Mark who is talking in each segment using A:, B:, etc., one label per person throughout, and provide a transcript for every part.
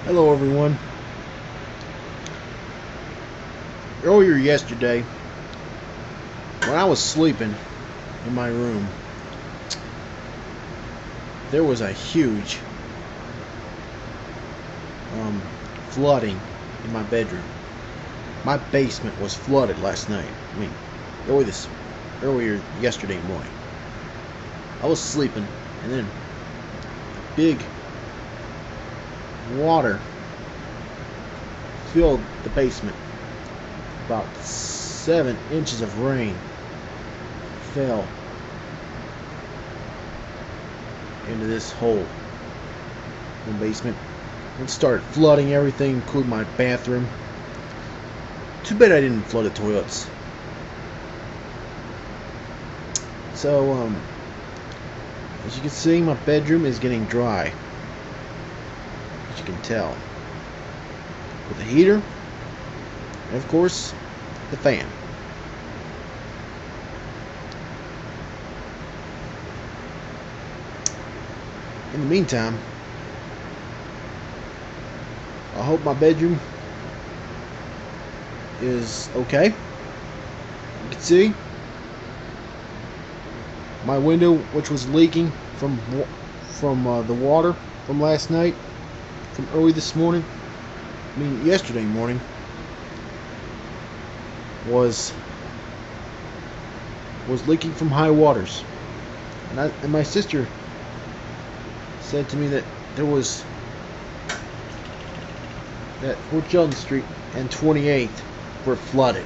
A: Hello everyone. Earlier yesterday, when I was sleeping in my room, there was a huge flooding in my bedroom. My basement was flooded last night. Earlier yesterday morning. I was sleeping, and then big water filled the basement. About 7 inches of rain fell into this hole in the basement. It started flooding everything, including my bathroom. Too bad I didn't flood the toilets. So, as you can see, my bedroom is getting dry. As you can tell. With the heater, and of course, the fan. In the meantime, I hope my bedroom is okay. You can see my window, which was leaking from the water from last night, from early this morning. Yesterday morning was leaking from high waters, and my sister said to me that there was that Fort Sheldon Street and 28th were flooded,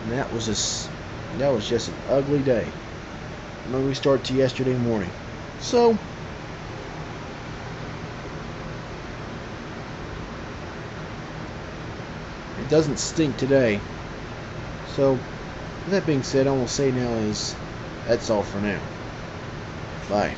A: and that was just an ugly day. An ugly start to yesterday morning. So it doesn't stink today. So with that being said, all I'll say now is that's all for now. Bye.